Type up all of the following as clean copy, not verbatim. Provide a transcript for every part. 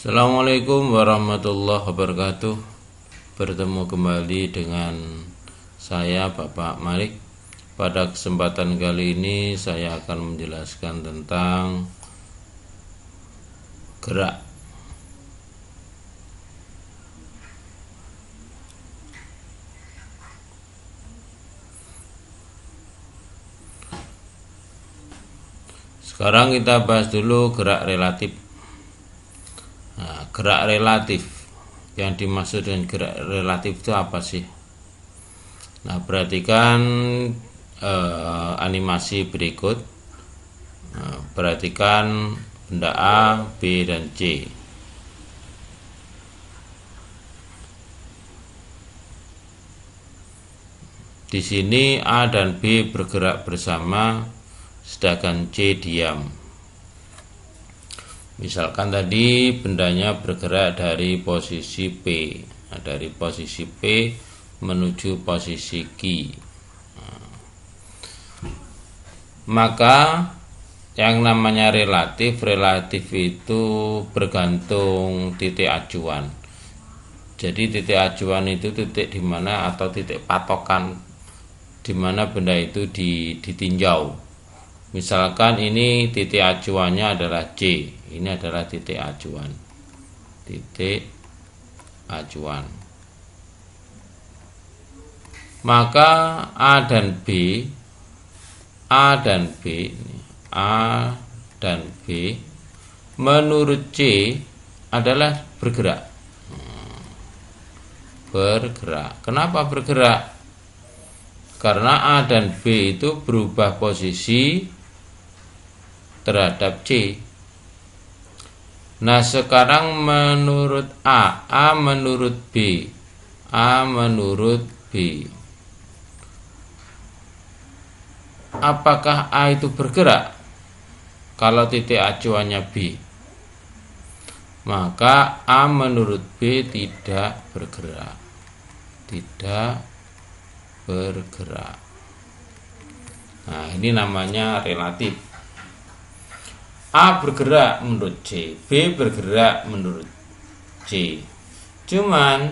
Assalamualaikum warahmatullahi wabarakatuh. Bertemu kembali dengan saya Bapak Malik. Pada kesempatan kali ini saya akan menjelaskan tentang gerak. Sekarang kita bahas dulu gerak relatif. Nah, gerak relatif, yang dimaksud dengan gerak relatif itu apa sih? Nah, perhatikan animasi berikut. Nah, perhatikan benda A, B, dan C. Di sini A dan B bergerak bersama, sedangkan C diam. Misalkan tadi bendanya bergerak dari posisi P, nah, dari posisi P menuju posisi Q. Maka yang namanya relatif itu bergantung titik acuan. Jadi titik acuan itu titik di mana atau titik patokan di mana benda itu ditinjau. Misalkan ini titik acuannya adalah C, ini adalah titik acuan. Titik acuan. Maka A dan B menurut C adalah bergerak. Bergerak. Kenapa bergerak? Karena A dan B itu berubah posisi terhadap C. Nah, sekarang menurut A menurut B, A menurut B. Apakah A itu bergerak? Kalau titik acuannya B, maka A menurut B tidak bergerak. Tidak bergerak. Nah, ini namanya relatif. A bergerak menurut C, B bergerak menurut C. Cuman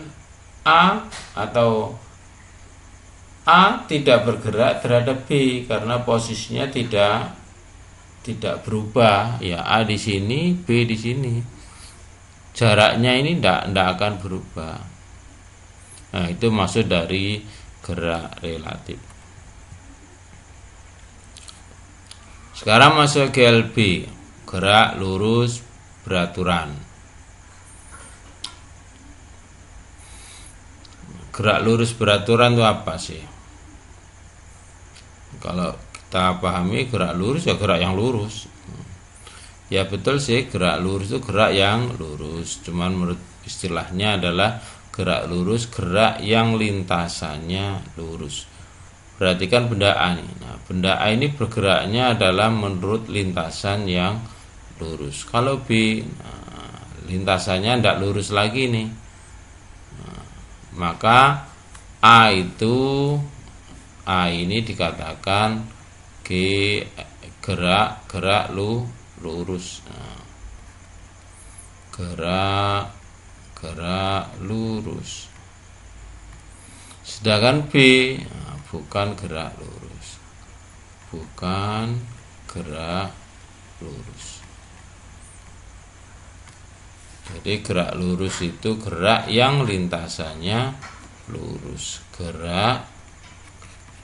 A tidak bergerak terhadap B karena posisinya tidak berubah. Ya, A di sini, B di sini. Jaraknya ini tidak akan berubah. Nah, itu maksud dari gerak relatif. Sekarang masuk ke GLB, gerak lurus beraturan. Gerak lurus beraturan itu apa sih? Kalau kita pahami gerak lurus ya gerak yang lurus. Ya betul sih, gerak lurus itu gerak yang lurus. Cuman menurut istilahnya adalah gerak lurus, gerak yang lintasannya lurus. Perhatikan benda A nih. Nah, benda A ini bergeraknya adalah menurut lintasan yang lurus. Kalau B, nah, lintasannya tidak lurus lagi nih. Nah, maka A ini dikatakan gerak lurus. Nah, gerak lurus. Sedangkan B bukan gerak lurus. Bukan gerak lurus. Jadi gerak lurus itu gerak yang lintasannya lurus. Gerak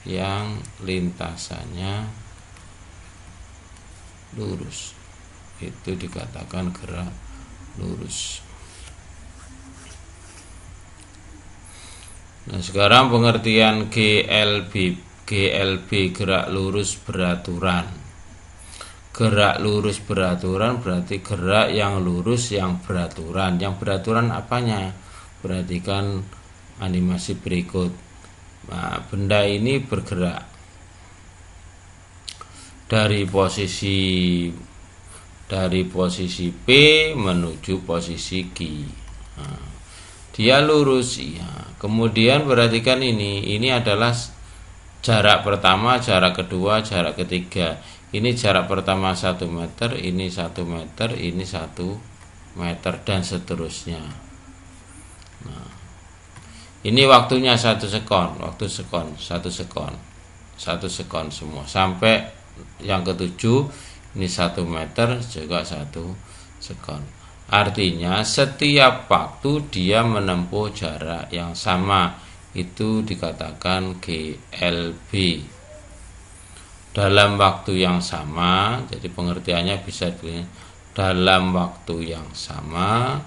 yang lintasannya lurus. Itu dikatakan gerak lurus. Nah, sekarang pengertian GLB gerak lurus beraturan. Gerak lurus beraturan berarti gerak yang lurus yang beraturan. Yang beraturan apanya? Perhatikan animasi berikut. Nah, benda ini bergerak dari posisi P menuju posisi Q. Nah, dia lurus ya. Kemudian perhatikan ini adalah jarak pertama, jarak kedua, jarak ketiga. Ini jarak pertama 1 meter, ini 1 meter, ini 1 meter dan seterusnya. Nah, ini waktunya 1 sekon, waktu sekon, 1 sekon, 1 sekon semua sampai yang ketujuh ini 1 meter juga 1 sekon. Artinya setiap waktu dia menempuh jarak yang sama, itu dikatakan GLB. Dalam waktu yang sama, jadi pengertiannya bisa begini, dalam waktu yang sama,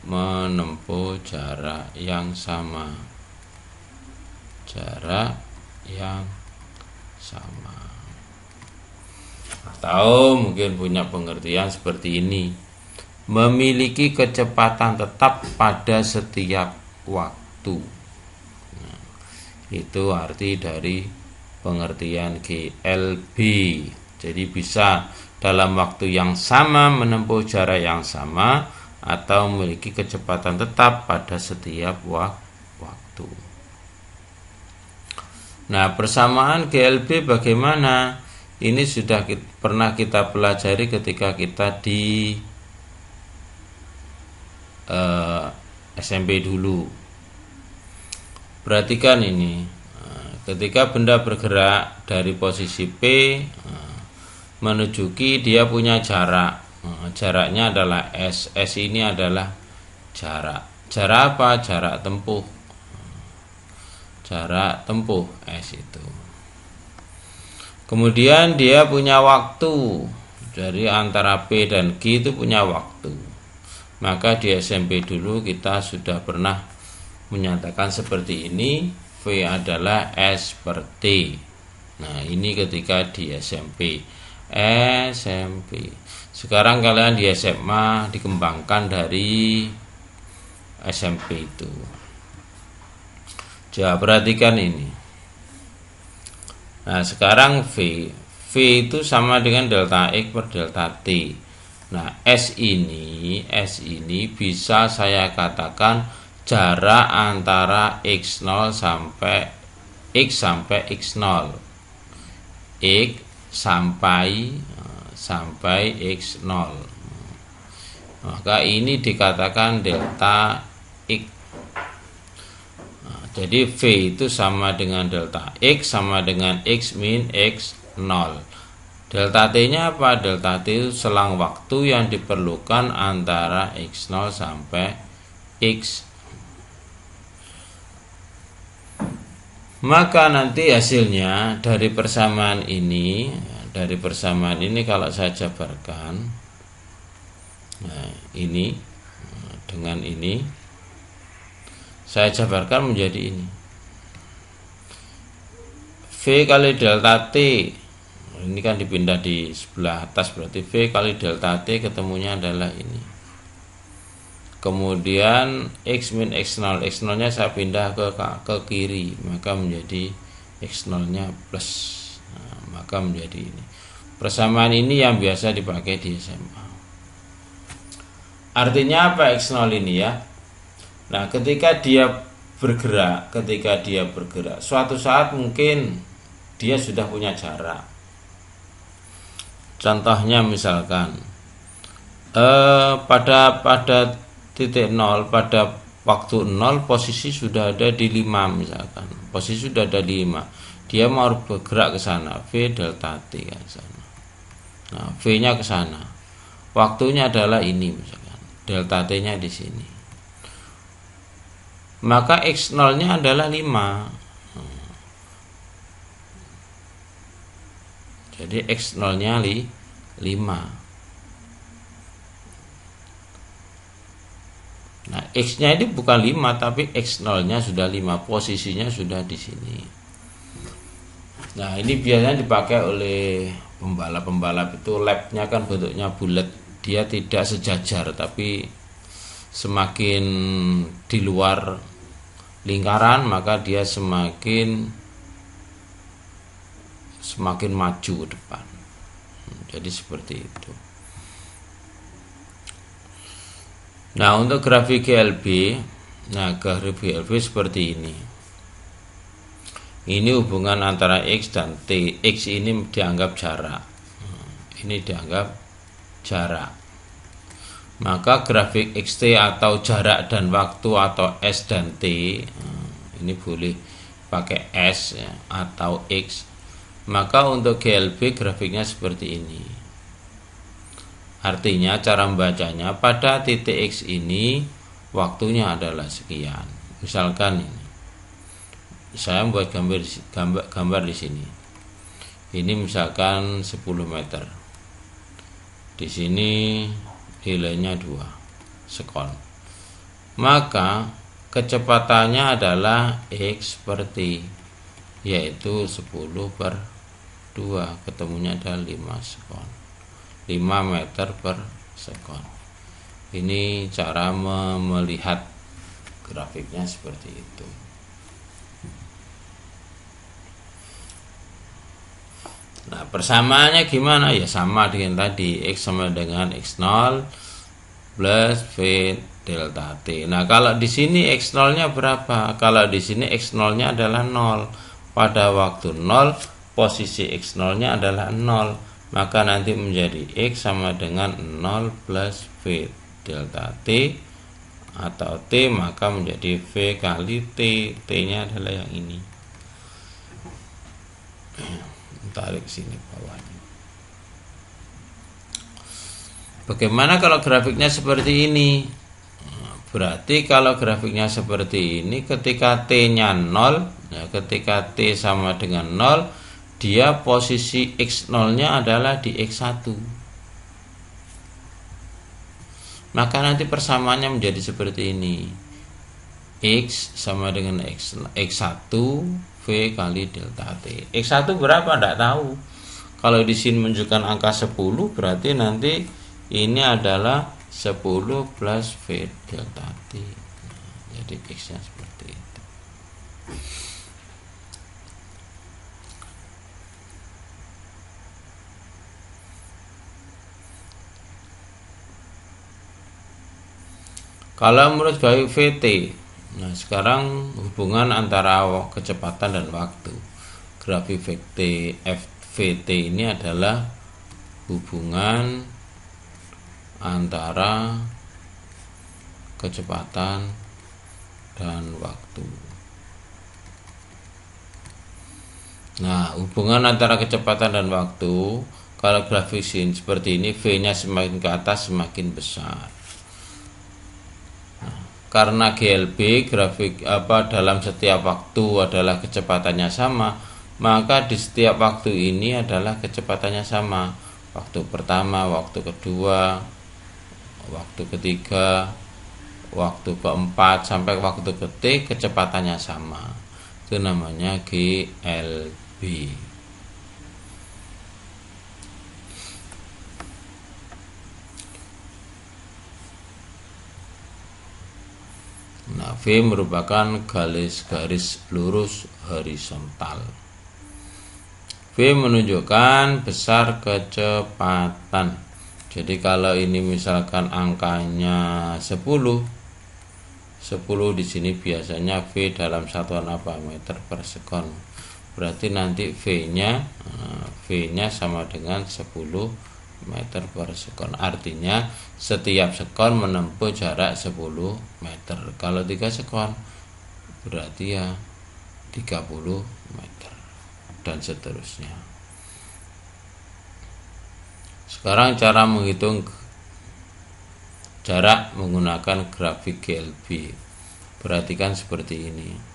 menempuh jarak yang sama, atau mungkin punya pengertian seperti ini, memiliki kecepatan tetap pada setiap waktu. Nah, itu arti dari pengertian GLB. Jadi bisa dalam waktu yang sama menempuh jarak yang sama, atau memiliki kecepatan tetap pada setiap waktu. Nah, persamaan GLB bagaimana? Ini sudah pernah kita pelajari ketika kita di SMP dulu. Perhatikan ini, ketika benda bergerak dari posisi P menuju Q, dia punya jarak. Jaraknya adalah S. S ini adalah jarak. Jarak apa? Jarak tempuh. Jarak tempuh S itu. Kemudian dia punya waktu. Dari antara P dan Q itu punya waktu. Maka di SMP dulu kita sudah pernah menyatakan seperti ini, V adalah S per T. Nah, ini ketika di SMP. Sekarang kalian di SMA dikembangkan dari SMP itu. Coba perhatikan ini. Nah, sekarang V itu sama dengan delta X per delta T. Nah, S ini bisa saya katakan jarak antara X0 sampai X X0. X sampai X0. Maka ini dikatakan delta X. Nah, jadi V itu sama dengan delta X sama dengan X min X0. Delta T-nya apa? Delta T itu selang waktu yang diperlukan antara X0 sampai X. Maka nanti hasilnya dari persamaan ini, kalau saya jabarkan, nah ini dengan ini, saya jabarkan menjadi ini. V kali delta T. Ini kan dipindah di sebelah atas, berarti V kali delta T ketemunya adalah ini. Kemudian X min X0, X0 nya saya pindah ke kiri, maka menjadi X0 nya plus. Nah, maka menjadi ini. Persamaan ini yang biasa dipakai di SMA. Artinya apa X0 ini ya? Nah, ketika dia bergerak, suatu saat mungkin dia sudah punya jarak. Contohnya misalkan pada titik 0, pada waktu 0 posisi sudah ada di 5 misalkan. Posisi sudah ada di 5. Dia mau bergerak ke sana, V delta T ke sana. Nah, V-nya ke sana. Waktunya adalah ini misalkan. Delta T-nya di sini. Maka X0-nya adalah 5. Jadi X0 nya 5. Nah, X nya ini bukan 5, tapi X0 nya sudah 5. Posisinya sudah di sini. Nah, ini biasanya dipakai oleh pembalap-pembalap itu. Lapnya kan bentuknya bulat. Dia tidak sejajar, tapi semakin di luar lingkaran, maka dia semakin maju ke depan. Jadi seperti itu. Nah, untuk grafik GLB, grafik GLB seperti ini. Ini hubungan antara X dan T. X ini dianggap jarak. Ini dianggap jarak. Maka grafik XT atau jarak dan waktu atau S dan T, ini boleh pakai S ya, atau X. Maka untuk GLB grafiknya seperti ini. Artinya cara membacanya pada titik X ini waktunya adalah sekian. Misalkan ini, saya membuat gambar di sini. Ini misalkan 10 meter. Di sini nilainya 2 sekon. Maka kecepatannya adalah X per T, yaitu 10 per 2, ketemunya adalah 5 sekon. 5 meter per sekon. Ini cara melihat grafiknya seperti itu. Nah, persamaannya gimana? Ya sama dengan tadi, X sama dengan X0 plus V delta T. Nah, kalau di sini X0-nya berapa? Kalau di sini X0-nya adalah 0. Pada waktu 0, posisi X0-nya adalah 0. Maka nanti menjadi X sama dengan 0 plus V delta T, atau T maka menjadi V kali T. T-nya adalah yang ini. Tarik sini bawahnya. Bagaimana kalau grafiknya seperti ini? Berarti kalau grafiknya seperti ini, ketika T-nya 0, ya, ketika T sama dengan 0, dia posisi X0-nya adalah di X1. Maka nanti persamaannya menjadi seperti ini. X sama dengan X1 V kali delta T. X1 berapa? Tidak tahu. Kalau di sini menunjukkan angka 10, berarti nanti ini adalah 10 plus V delta T. Jadi X-nya seperti itu. Kalau menurut grafik VT, nah sekarang hubungan antara kecepatan dan waktu. Grafik VT ini adalah hubungan antara kecepatan dan waktu. Nah, hubungan antara kecepatan dan waktu, kalau grafik seperti ini, V-nya semakin ke atas semakin besar. Karena GLB grafik dalam setiap waktu adalah kecepatannya sama, maka di setiap waktu ini adalah kecepatannya sama. Waktu pertama, waktu kedua, waktu ketiga, waktu keempat sampai waktu ke T kecepatannya sama. Itu namanya GLB. Nah, V merupakan garis lurus horizontal. V menunjukkan besar kecepatan. Jadi kalau ini misalkan angkanya 10 di sini biasanya V dalam satuan apa? Meter per sekon. Berarti nanti V-nya sama dengan 10 meter per sekon. Artinya setiap sekon menempuh jarak 10 meter. Kalau 3 sekon berarti ya 30 meter dan seterusnya. Sekarang cara menghitung jarak menggunakan grafik GLB. Perhatikan seperti ini.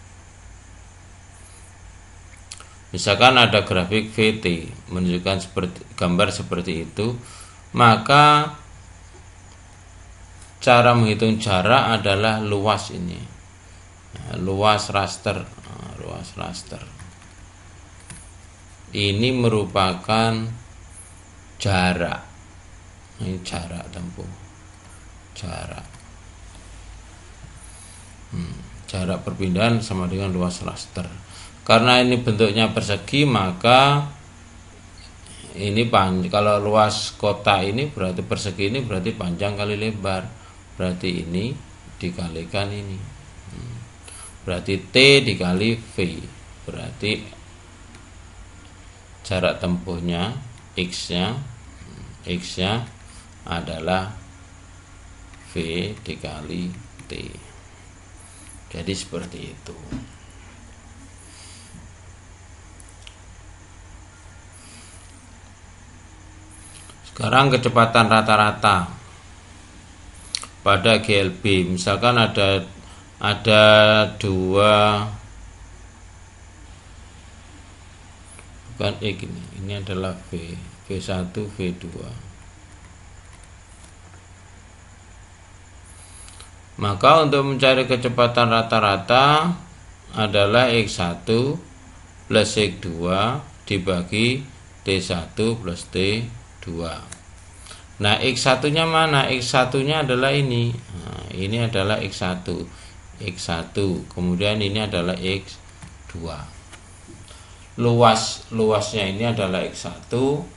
Misalkan ada grafik VT menunjukkan gambar seperti itu, maka cara menghitung jarak adalah luas ini. Nah, luas raster. Ini merupakan jarak. Ini jarak tempuh. Jarak perpindahan sama dengan luas raster. Karena ini bentuknya persegi, maka ini kalau luas kota ini berarti persegi ini berarti panjang kali lebar. Berarti ini dikalikan ini. Berarti T dikali V. berarti jarak tempuhnya X-nya adalah V dikali T. Jadi seperti itu. Sekarang kecepatan rata-rata pada GLB, misalkan ada dua, bukan ini adalah V1 V2. Maka untuk mencari kecepatan rata-rata adalah X1 plus X2 dibagi T1 plus T2. Nah, X1 nya mana? X1 nya adalah ini. Nah, ini adalah X1. Kemudian ini adalah X2. Luasnya ini adalah X1,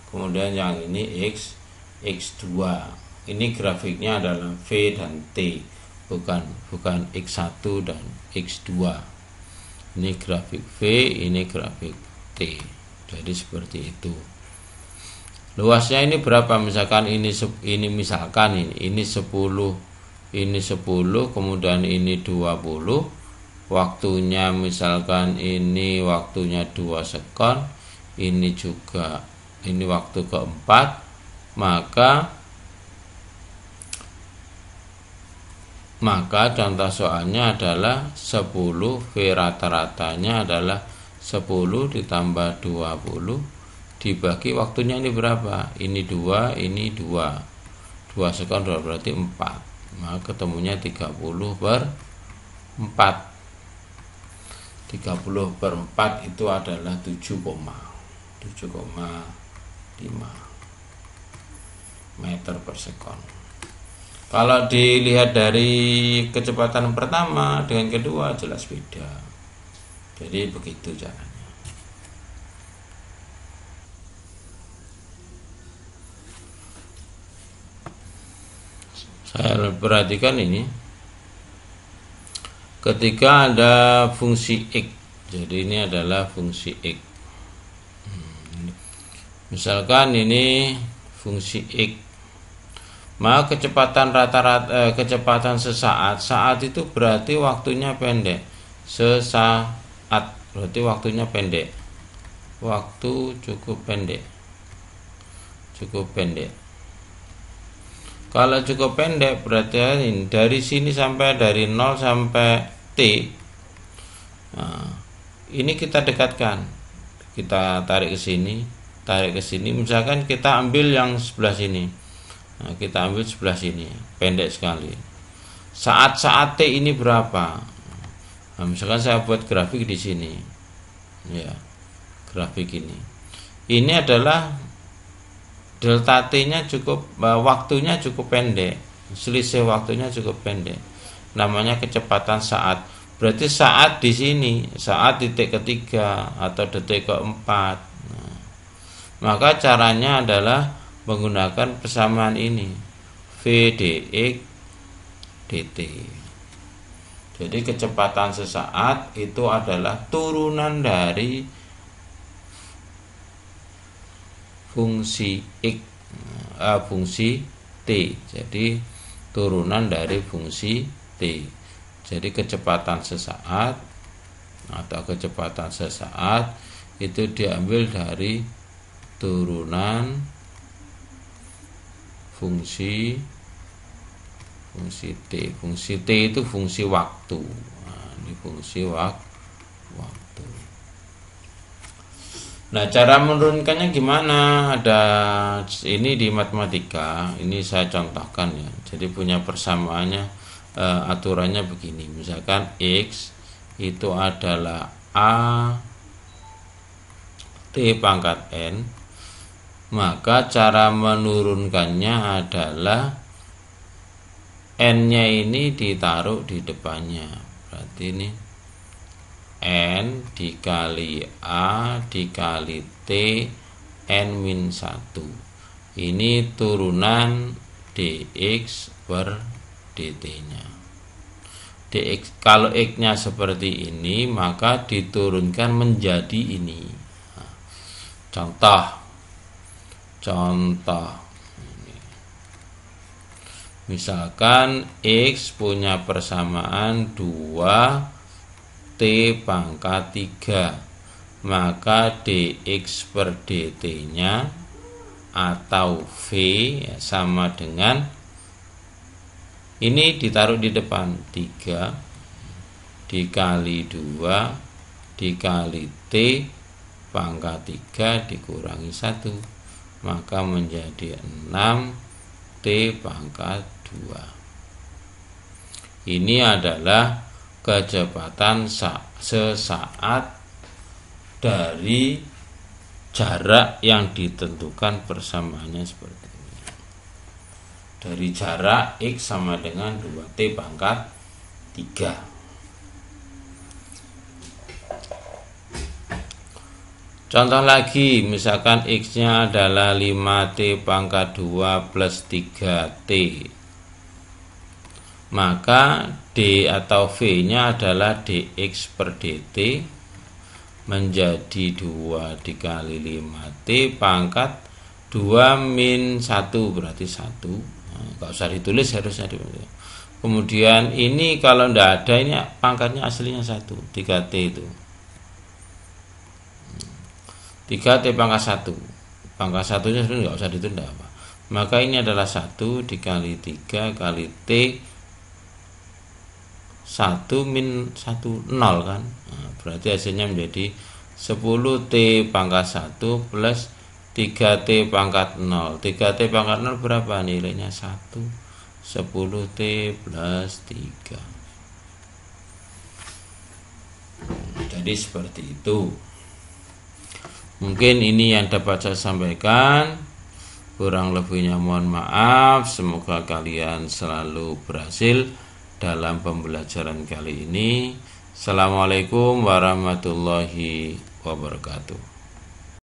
kemudian yang ini X2. Ini grafiknya adalah V dan T, bukan X1 dan X2. Ini grafik V, ini grafik T. Jadi seperti itu. Luasnya ini berapa? Misalkan ini misalkan ini 10, ini 10, kemudian ini 20. Waktunya misalkan ini waktunya 2 sekon, ini juga ini waktu keempat, maka contoh soalnya adalah 10, V rata-ratanya adalah 10 ditambah 20 dibagi waktunya ini berapa? Ini 2, ini 2. 2 sekon berarti 4. Maka ketemunya 30/4. 30/4 itu adalah 7,5 meter per sekon. Kalau dilihat dari kecepatan pertama dengan kedua jelas beda. Jadi begitu caranya. Saya perhatikan ini. Ketika ada fungsi X, jadi ini adalah fungsi X. Misalkan ini fungsi X, maka kecepatan rata-rata kecepatan saat itu berarti waktunya pendek. Sesaat berarti waktunya pendek. Waktu cukup pendek. Kalau cukup pendek berarti dari sini sampai dari 0 sampai T. Nah, ini kita dekatkan. Kita tarik ke sini. Misalkan kita ambil yang sebelah sini. Nah, kita ambil sebelah sini. Pendek sekali. Saat T ini berapa? Nah, misalkan saya buat grafik di sini. Ya. Grafik ini. Ini adalah delta T-nya cukup, waktunya cukup pendek, selisih waktunya cukup pendek. Namanya kecepatan saat. Berarti saat di sini, saat titik ketiga atau detik keempat. Nah, maka caranya adalah menggunakan persamaan ini, V dx dt. Jadi kecepatan sesaat itu adalah turunan dari fungsi X, fungsi T. Jadi turunan dari fungsi T. Jadi kecepatan sesaat atau kecepatan sesaat itu diambil dari turunan fungsi T. Fungsi T itu fungsi waktu. Nah, ini fungsi waktu. Nah, cara menurunkannya gimana? Ada ini di matematika, ini saya contohkan ya. Jadi punya persamaannya, aturannya begini. Misalkan X itu adalah A T pangkat N, maka cara menurunkannya adalah N-nya ini ditaruh di depannya. Berarti ini N dikali A dikali T N-1. Ini turunan dx per dt nya. dx. Kalau x-nya seperti ini, maka diturunkan menjadi ini. Nah, contoh misalkan x punya persamaan 2t pangkat 3, maka dx per dt nya atau v ya, sama dengan ini ditaruh di depan 3 dikali 2 dikali t pangkat 3 dikurangi 1, maka menjadi 6t pangkat 2. Ini adalah kecepatan sesaat dari jarak yang ditentukan persamaannya seperti ini. Dari jarak x sama dengan 2t pangkat 3. Contoh lagi, misalkan x-nya adalah 5t pangkat 2 plus 3t. Maka d atau v-nya adalah dx per dt menjadi 2 dikali 5t pangkat 2 min 1 berarti 1. Nah, gak usah ditulis, harusnya ditulis. Kemudian ini kalau tidak ada, ini pangkatnya aslinya 1, 3t itu 3t pangkat 1. Pangkat 1 nya sebenarnya nggak usah ditunda apa. Maka ini adalah 1 dikali 3 kali t 1 min 1 0 kan. Nah, berarti hasilnya menjadi 10t pangkat 1 plus 3t pangkat 0. 3t pangkat 0 berapa? Nilainya 1. 10t plus 3. Jadi seperti itu. Mungkin ini yang dapat saya sampaikan. Kurang lebihnya mohon maaf. Semoga kalian selalu berhasil dalam pembelajaran kali ini. Assalamualaikum warahmatullahi wabarakatuh.